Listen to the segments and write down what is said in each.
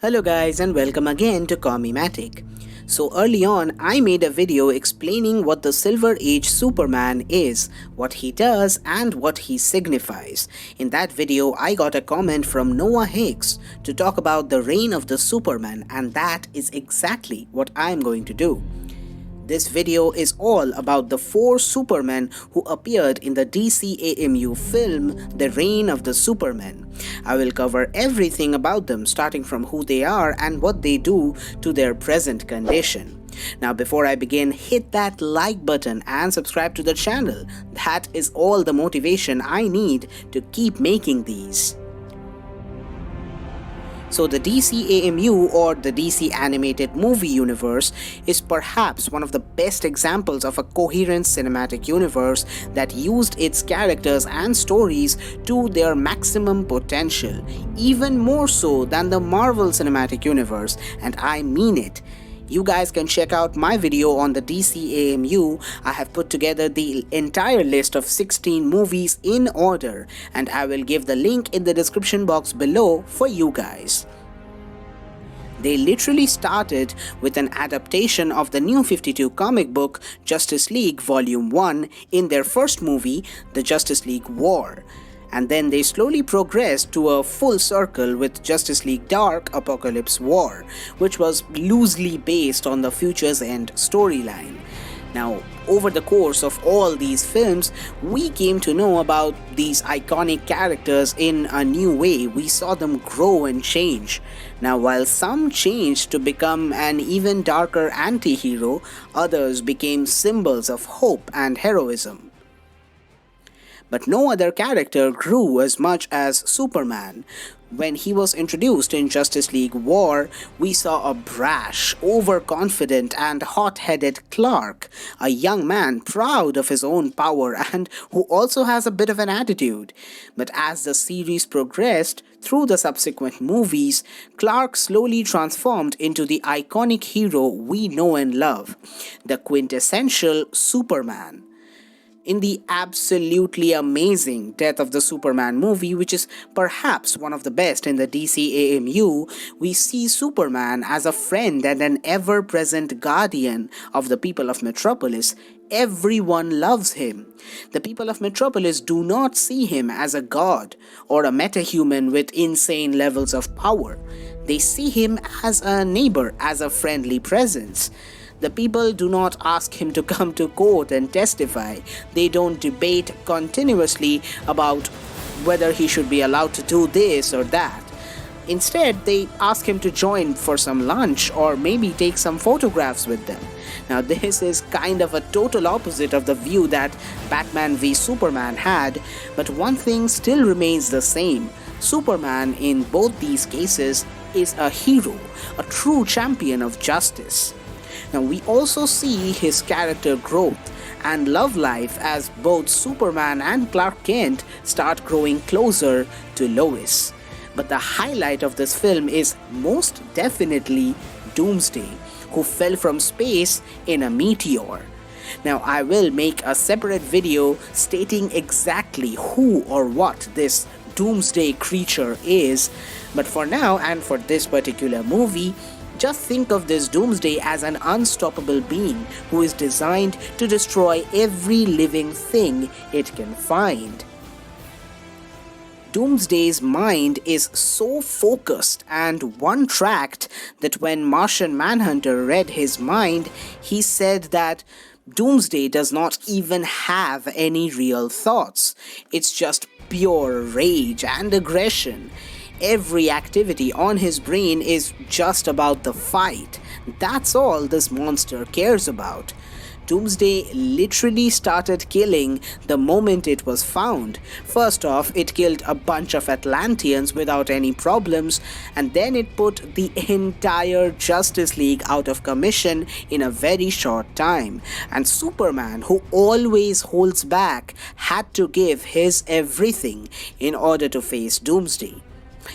Hello guys and welcome again to Comematic. So early on I made a video explaining what the Silver Age Superman is, what he does and what he signifies. In that video I got a comment from Noah Hicks to talk about the reign of the Superman, and that is exactly what I am going to do. This video is all about the 4 Supermen who appeared in the DCAMU film The Reign of the Supermen. I will cover everything about them, starting from who they are and what they do to their present condition. Now before I begin, hit that like button and subscribe to the channel. That is all the motivation I need to keep making these. So the DCAMU, or the DC Animated Movie Universe, is perhaps one of the best examples of a coherent cinematic universe that used its characters and stories to their maximum potential, even more so than the Marvel Cinematic Universe, and I mean it. You guys can check out my video on the DCAMU. I have put together the entire list of 16 movies in order, and I will give the link in the description box below for you guys. They literally started with an adaptation of the New 52 comic book Justice League Volume 1 in their first movie, The Justice League War. And then they slowly progressed to a full circle with Justice League Dark Apocalypse War, which was loosely based on the Future's End storyline. Now, over the course of all these films, we came to know about these iconic characters in a new way. We saw them grow and change. Now, while some changed to become an even darker anti-hero, others became symbols of hope and heroism. But no other character grew as much as Superman. When he was introduced in Justice League War, we saw a brash, overconfident and hot-headed Clark, a young man proud of his own power and who also has a bit of an attitude. But as the series progressed through the subsequent movies, Clark slowly transformed into the iconic hero we know and love, the quintessential Superman. In the absolutely amazing Death of the Superman movie, which is perhaps one of the best in the DCAMU, we see Superman as a friend and an ever-present guardian of the people of Metropolis. Everyone loves him. The people of Metropolis do not see him as a god or a metahuman with insane levels of power. They see him as a neighbor, as a friendly presence. The people do not ask him to come to court and testify. They don't debate continuously about whether he should be allowed to do this or that. Instead, they ask him to join for some lunch or maybe take some photographs with them. Now, this is kind of a total opposite of the view that Batman v Superman had, but one thing still remains the same. Superman in both these cases is a hero, a true champion of justice. Now, we also see his character growth and love life as both Superman and Clark Kent start growing closer to Lois. But the highlight of this film is most definitely Doomsday, who fell from space in a meteor. Now, I will make a separate video stating exactly who or what this Doomsday creature is, but for now and for this particular movie, just think of this Doomsday as an unstoppable being who is designed to destroy every living thing it can find. Doomsday's mind is so focused and one-tracked that when Martian Manhunter read his mind, he said that Doomsday does not even have any real thoughts. It's just pure rage and aggression. Every activity on his brain is just about the fight. That's all this monster cares about. Doomsday literally started killing the moment it was found. First off, it killed a bunch of Atlanteans without any problems, and then it put the entire Justice League out of commission in a very short time. And Superman, who always holds back, had to give his everything in order to face Doomsday.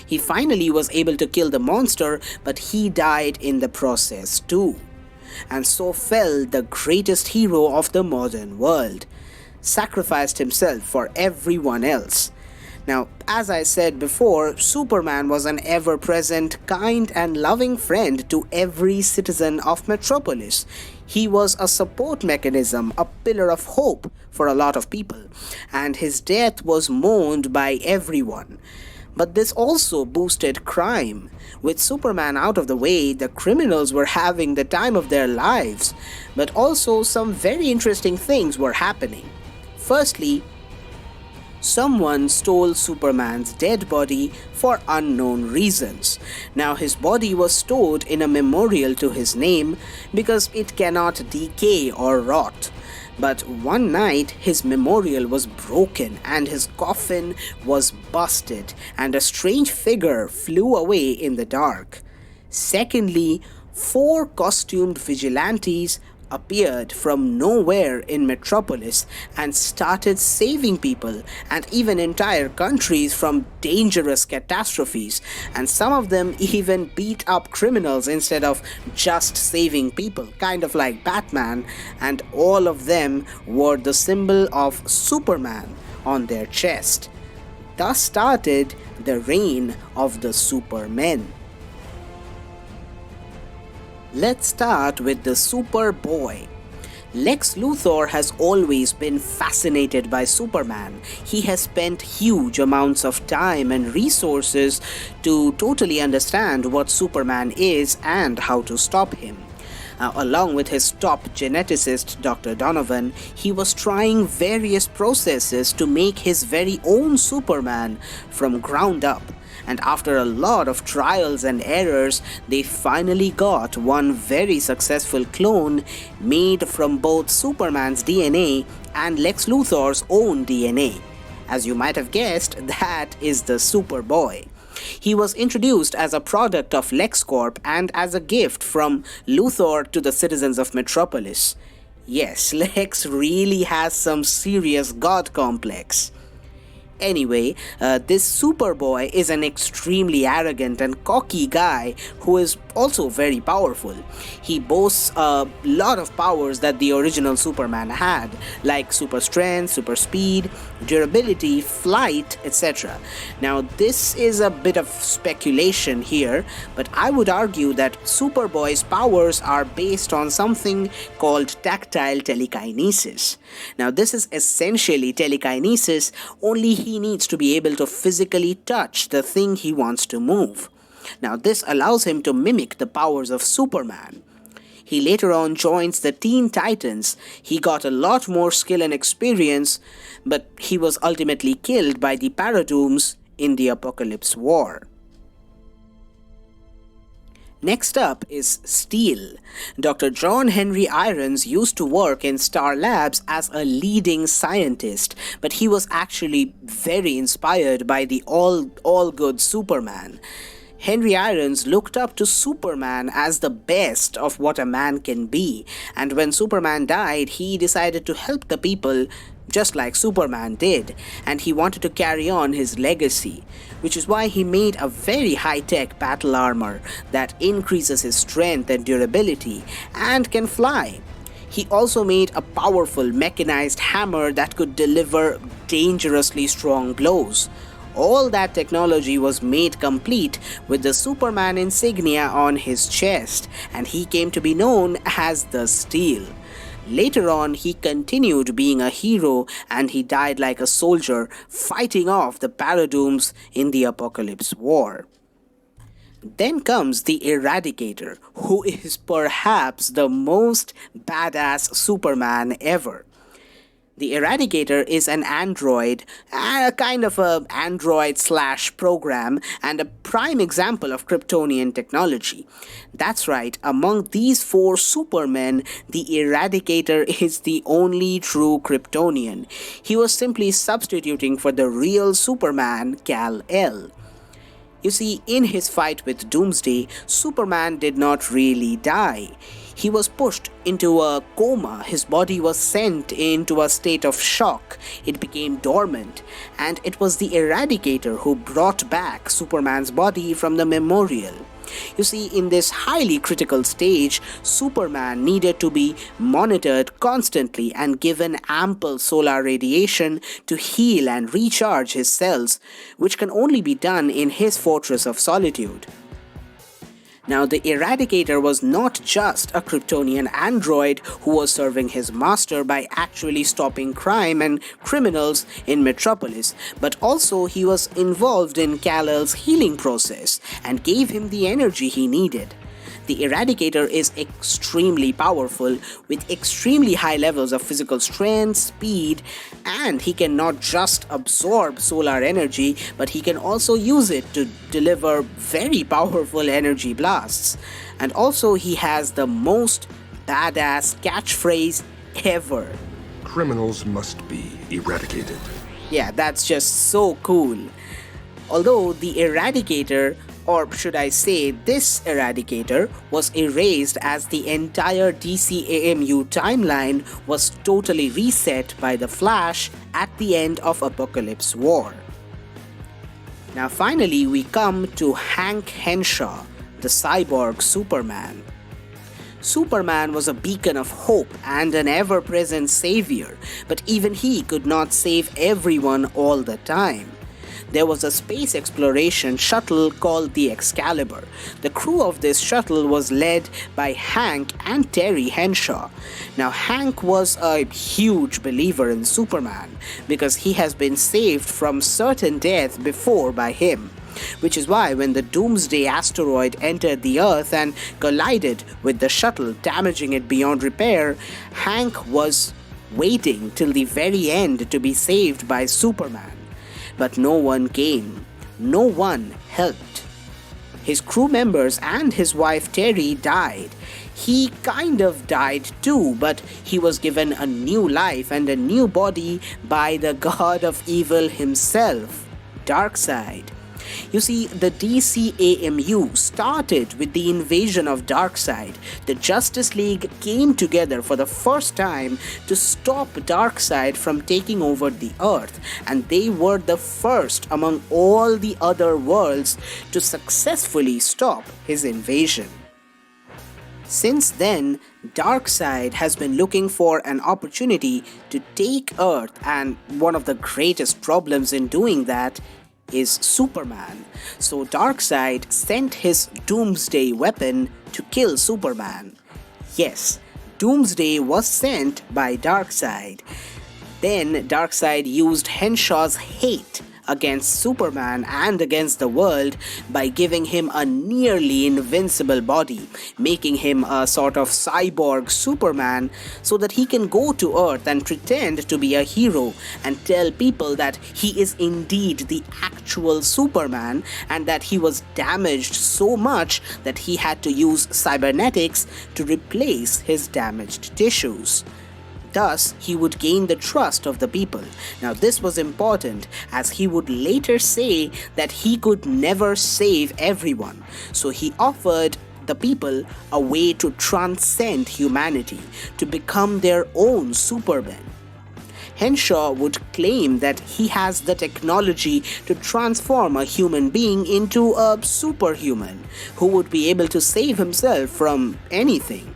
He finally was able to kill the monster, but he died in the process too. And so fell the greatest hero of the modern world, sacrificed himself for everyone else. Now, as I said before, Superman was an ever present, kind, and loving friend to every citizen of Metropolis. He was a support mechanism, a pillar of hope for a lot of people, and his death was mourned by everyone. But this also boosted crime. With Superman out of the way, the criminals were having the time of their lives, but also some very interesting things were happening. Firstly, someone stole Superman's dead body for unknown reasons. Now, his body was stored in a memorial to his name because it cannot decay or rot. But one night, his memorial was broken and his coffin was busted, and a strange figure flew away in the dark. Secondly, four costumed vigilantes appeared from nowhere in Metropolis and started saving people and even entire countries from dangerous catastrophes, and some of them even beat up criminals instead of just saving people, kind of like Batman, and all of them wore the symbol of Superman on their chest. Thus started the reign of the Supermen. Let's start with the Superboy. Lex Luthor has always been fascinated by Superman. He has spent huge amounts of time and resources to totally understand what Superman is and how to stop him. Along with his top geneticist, Dr. Donovan, he was trying various processes to make his very own Superman from ground up. And after a lot of trials and errors, they finally got one very successful clone made from both Superman's DNA and Lex Luthor's own DNA. As you might have guessed, that is the Superboy. He was introduced as a product of LexCorp and as a gift from Luthor to the citizens of Metropolis. Yes, Lex really has some serious god complex. Anyway, this Superboy is an extremely arrogant and cocky guy who is also very powerful. He boasts a lot of powers that the original Superman had, like super strength, super speed, durability, flight, etc. Now, this is a bit of speculation here, but I would argue that Superboy's powers are based on something called tactile telekinesis. Now, this is essentially telekinesis, only he needs to be able to physically touch the thing he wants to move. Now, this allows him to mimic the powers of Superman. He later on joins the Teen Titans. He got a lot more skill and experience, but he was ultimately killed by the Paradooms in the Apocalypse War. Next up is Steel. Dr. John Henry Irons used to work in Star Labs as a leading scientist, but he was actually very inspired by the all-good Superman. Henry Irons looked up to Superman as the best of what a man can be, and when Superman died, he decided to help the people just like Superman did, and he wanted to carry on his legacy, which is why he made a very high-tech battle armor that increases his strength and durability and can fly. He also made a powerful mechanized hammer that could deliver dangerously strong blows. All that technology was made complete with the Superman insignia on his chest, and he came to be known as the Steel. Later on, he continued being a hero and he died like a soldier fighting off the Paradooms in the Apocalypse War. Then comes the Eradicator, who is perhaps the most badass Superman ever. The Eradicator is an android, a kind of a android/program, and a prime example of Kryptonian technology. That's right, among these four Supermen, the Eradicator is the only true Kryptonian. He was simply substituting for the real Superman, Kal-El. You see, in his fight with Doomsday, Superman did not really die. He was pushed into a coma, his body was sent into a state of shock, it became dormant, and it was the Eradicator who brought back Superman's body from the memorial. You see, in this highly critical stage, Superman needed to be monitored constantly and given ample solar radiation to heal and recharge his cells, which can only be done in his Fortress of Solitude. Now, the Eradicator was not just a Kryptonian android who was serving his master by actually stopping crime and criminals in Metropolis, but also he was involved in Kal-El's healing process and gave him the energy he needed. The Eradicator is extremely powerful with extremely high levels of physical strength, speed, and he can not just absorb solar energy, but he can also use it to deliver very powerful energy blasts. And also he has the most badass catchphrase ever. Criminals must be eradicated. Yeah, that's just so cool. Although the Eradicator, or should I say this Eradicator, was erased as the entire DCAMU timeline was totally reset by the Flash at the end of Apocalypse War. Now finally we come to Hank Henshaw, the cyborg Superman. Superman was a beacon of hope and an ever-present savior, but even he could not save everyone all the time. There was a space exploration shuttle called the Excalibur. The crew of this shuttle was led by Hank and Terry Henshaw. Now, Hank was a huge believer in Superman because he has been saved from certain death before by him. Which is why when the Doomsday asteroid entered the Earth and collided with the shuttle, damaging it beyond repair, Hank was waiting till the very end to be saved by Superman. But no one came. No one helped. His crew members and his wife Terry died. He kind of died too, but he was given a new life and a new body by the god of evil himself, Darkseid. You see, the DCAMU started with the invasion of Darkseid. The Justice League came together for the first time to stop Darkseid from taking over the Earth, and they were the first among all the other worlds to successfully stop his invasion. Since then, Darkseid has been looking for an opportunity to take Earth, and one of the greatest problems in doing that is Superman. So Darkseid sent his Doomsday weapon to kill Superman. Yes, Doomsday was sent by Darkseid. Then Darkseid used Henshaw's hate against Superman and against the world by giving him a nearly invincible body, making him a sort of cyborg Superman so that he can go to Earth and pretend to be a hero and tell people that he is indeed the actual Superman and that he was damaged so much that he had to use cybernetics to replace his damaged tissues. Thus, he would gain the trust of the people. Now, this was important as he would later say that he could never save everyone. So he offered the people a way to transcend humanity, to become their own Supermen. Henshaw would claim that he has the technology to transform a human being into a superhuman who would be able to save himself from anything.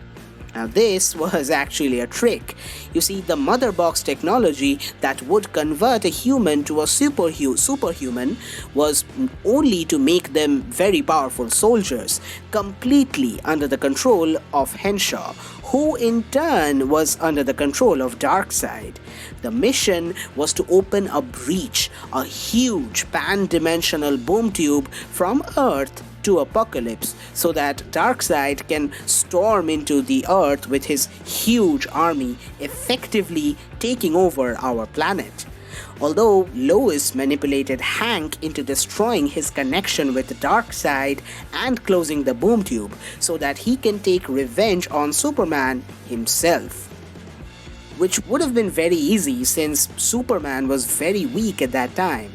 Now this was actually a trick. You see, the mother box technology that would convert a human to a superhuman was only to make them very powerful soldiers, completely under the control of Henshaw, who in turn was under the control of Darkseid. The mission was to open a breach, a huge pan-dimensional boom tube from Earth to Apocalypse, so that Darkseid can storm into the Earth with his huge army, effectively taking over our planet. Although Lois manipulated Hank into destroying his connection with Darkseid and closing the boom tube so that he can take revenge on Superman himself. Which would have been very easy since Superman was very weak at that time.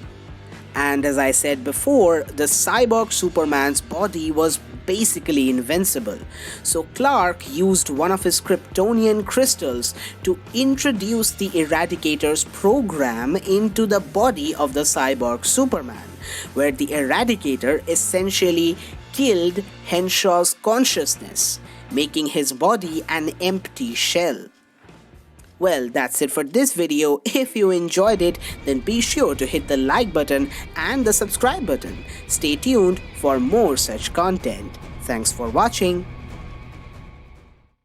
And as I said before, the cyborg Superman's body was basically invincible. So Clark used one of his Kryptonian crystals to introduce the Eradicator's program into the body of the cyborg Superman, where the Eradicator essentially killed Henshaw's consciousness, making his body an empty shell. Well, that's it for this video. If you enjoyed it, then be sure to hit the like button and the subscribe button. Stay tuned for more such content. Thanks for watching.